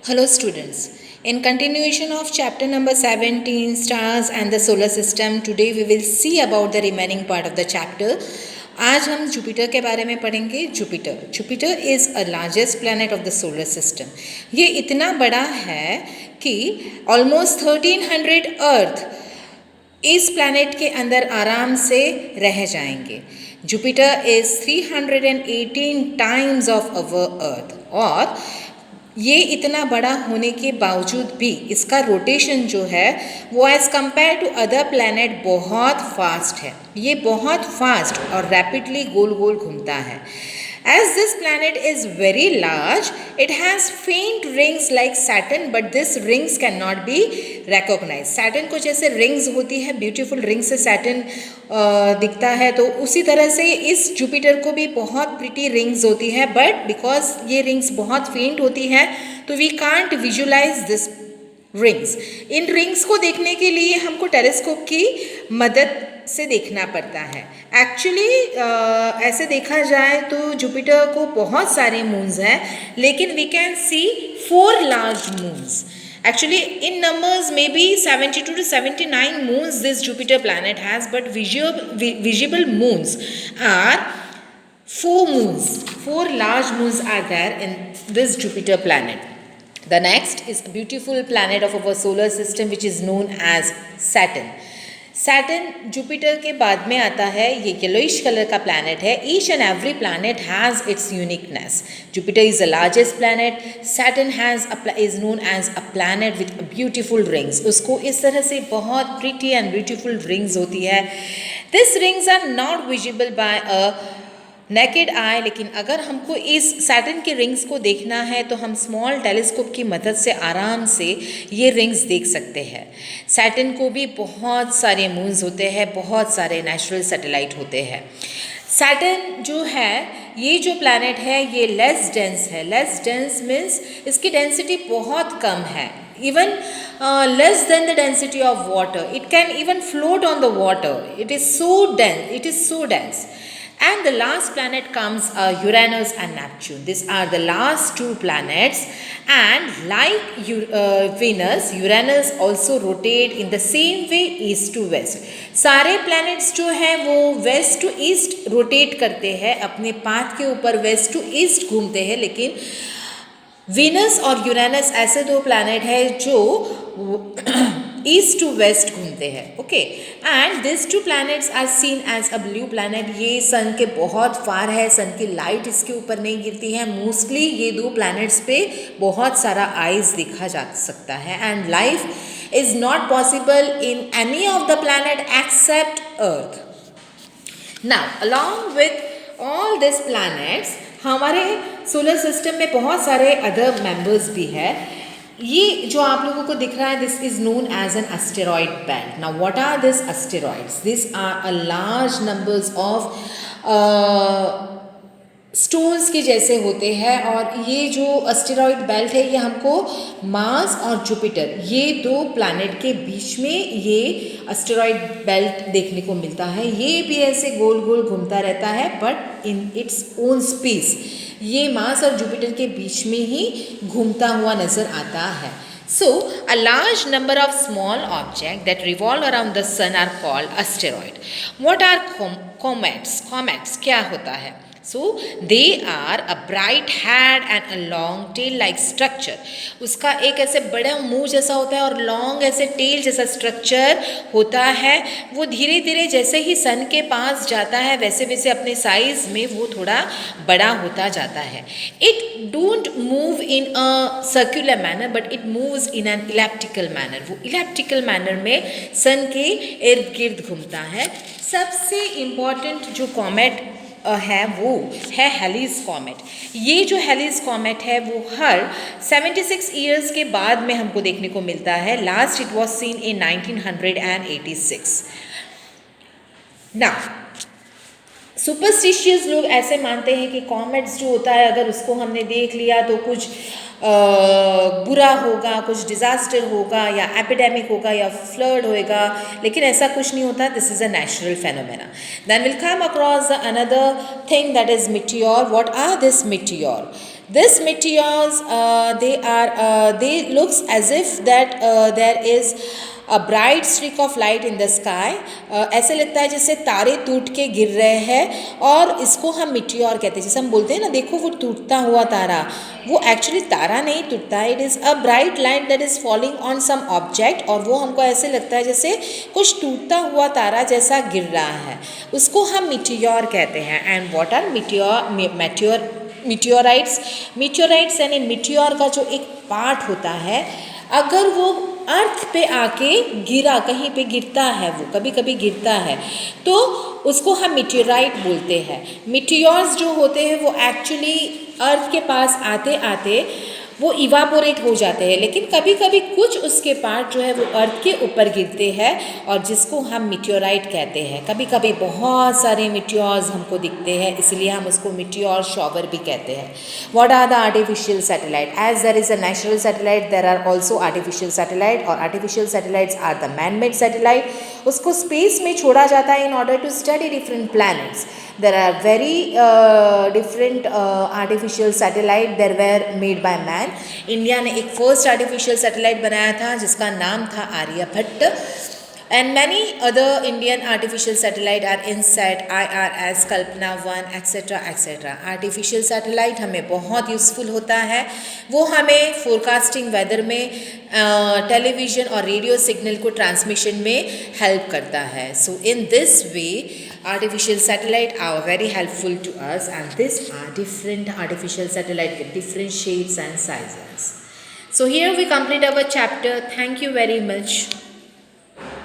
Hello students, in continuation of chapter number 17 stars and the solar system, today we will see about the remaining part of the chapter. आज हम Jupiter के बारे में पढ़ेंगे. Jupiter is a largest planet of the solar system. ये इतना बड़ा है कि ऑलमोस्ट 1300 अर्थ इस प्लैनेट के अंदर आराम से रह जाएंगे. Jupiter is 318 times of our earth. और ये इतना बड़ा होने के बावजूद भी इसका रोटेशन जो है वो as compare to other planet बहुत फास्ट है. ये बहुत फास्ट और रैपिडली गोल गोल घूमता है. As this planet is very large, it has faint rings like Saturn, but this rings cannot be recognized. Saturn को जैसे rings होती है, beautiful rings से Saturn दिखता है, तो उसी तरह से इस जुपिटर को भी बहुत pretty rings होती है, but because ये rings बहुत faint होती है, तो we can't visualize this rings. In rings को देखने के लिए हमको टेलीस्कोप की मदद से देखना पड़ता है. एक्चुअली ऐसे देखा जाए तो जुपिटर को बहुत सारे मून्स हैं, लेकिन we can see 4 large moons. Actually, in numbers, maybe 72 to 79 moons this Jupiter planet has, but visible moons are 4 moons. 4 large moons are there in this Jupiter planet. The next is a beautiful planet of our solar system, which is known as Saturn. Saturn Jupiter के बाद में आता है. ये yellowish colour का planet है. Each and every planet has its uniqueness. Jupiter is the largest planet. Saturn is known as a planet with beautiful rings. उसको इस तरह से बहुत प्रिटी एंड ब्यूटीफुल रिंग्स होती है. This rings are not visible by a naked eye, लेकिन अगर हमको इस सैटर्न के रिंग्स को देखना है तो हम स्मॉल टेलीस्कोप की मदद से आराम से ये रिंग्स देख सकते हैं. सैटर्न को भी बहुत सारे मून्स होते हैं, बहुत सारे नेचुरल सैटेलाइट होते हैं. सैटर्न जो है, ये जो प्लैनेट है, ये लेस डेंस है. लेस डेंस मीन्स इसकी डेंसिटी बहुत कम है. Even less than the density of water. It can even float on the water. It is so dense. And the last planet comes Uranus and Neptune. These are the last 2 planets, and like Venus, Uranus also rotate in the same way east to west. सारे planets जो हैं वो west to east rotate करते हैं, अपने path के ऊपर west to east घूमते हैं. लेकिन Venus और Uranus ऐसे 2 planet हैं जो ईस्ट टू वेस्ट घूमते हैं. Okay, and this 2 planets are seen as a blue planet. ये सन के बहुत फार है, सन की लाइट इसके ऊपर नहीं गिरती है. मोस्टली ये 2 planets पे बहुत सारा आइज देखा जा सकता है. And life is not possible in any of the planet except earth. Now along with all this planets, हमारे सोलर सिस्टम में बहुत सारे अदर मेंबर्स भी है. ये जो आप लोगों को दिख रहा है, this is known as an asteroid belt. Now what are this asteroids? This are a large numbers of stones के जैसे होते हैं. और ये जो एस्टेरॉयड बेल्ट है, ये हमको मार्स और जुपिटर, ये 2 प्लैनेट के बीच में ये एस्टेरॉयड बेल्ट देखने को मिलता है. ये भी ऐसे गोल गोल घूमता रहता है, but in its own space. ये मार्स और जुपिटर के बीच में ही घूमता हुआ नजर आता है. So, a large number of small objects that revolve around the sun are called asteroid. What are comets? Comets क्या होता है? So, they are a bright head and a long tail like structure. उसका एक ऐसे बड़ा मुंह जैसा होता है और लॉन्ग ऐसे टेल जैसा स्ट्रक्चर होता है. वो धीरे धीरे जैसे ही सन के पास जाता है, वैसे वैसे अपने साइज में वो थोड़ा बड़ा होता जाता है. It don't move in a circular manner, but it moves in an elliptical manner. वो इलेप्टिकल मैनर में सन के इर्द गिर्द घूमता है. सबसे इम्पॉर्टेंट जो कॉमेट है वो है हेलीज कॉमेट. ये जो हेलीज कॉमेट है वो हर 76 ईयर्स के बाद में हमको देखने को मिलता है. Last it was seen in 1986. Now superstitious लोग ऐसे मानते हैं कि कॉमेट्स जो होता है, अगर उसको हमने देख लिया तो कुछ बुरा होगा, कुछ डिज़ास्टर होगा, या एपिडेमिक होगा, या फ्लड होएगा. लेकिन ऐसा कुछ नहीं होता. This is a natural phenomena. Then will come across another thing that is meteor. What are this meteor? This meteors, they looks as if that there is a bright streak of light in the sky. ऐसे लगता है जैसे तारे टूट के गिर रहे हैं और इसको हम मिटियोर कहते हैं. जैसे हम बोलते हैं ना, देखो वो टूटता हुआ तारा, वो एक्चुअली तारा नहीं टूटता है. It is a bright light that is falling on some object, और वो हमको ऐसे लगता है जैसे कुछ टूटता हुआ तारा जैसा गिर रहा है. उसको हम मिटियोर कहते हैं. एंड व्हाट आर मीटियोराइट्स यानी मिटियोर का जो एक पार्ट होता है, अगर वो अर्थ पे आके गिरा, कहीं पे गिरता है, वो कभी कभी गिरता है, तो उसको हम मिटियोराइट बोलते हैं. मिटियोर्स जो होते हैं वो एक्चुअली अर्थ के पास आते आते वो इवापोरेट हो जाते हैं, लेकिन कभी कभी कुछ उसके पार्ट जो है वो अर्थ के ऊपर गिरते हैं, और जिसको हम मिटियोराइट कहते हैं. कभी कभी बहुत सारे मिटियोर्स हमको दिखते हैं, इसलिए हम उसको मिटियोर शॉवर भी कहते हैं. What are the artificial satellite? As there is a natural satellite, there are also artificial satellite, और artificial satellites are the man made satellite. उसको स्पेस में छोड़ा जाता है in order to study different planets. There are very different artificial satellite that were made by man. India ने एक first artificial satellite बनाया था जिसका नाम था Aryabhata. And many other Indian artificial satellite are INSAT, IRS, Kalpana 1, etc. etc. Artificial satellite हमें बहुत useful होता है. वो हमें फोरकास्टिंग वेदर में, टेलीविज़न और रेडियो सिग्नल को ट्रांसमिशन में हेल्प करता है. So in this way artificial satellite are very helpful to us, and these are different artificial satellite with different shapes and sizes. So here we complete our chapter. Thank you very much.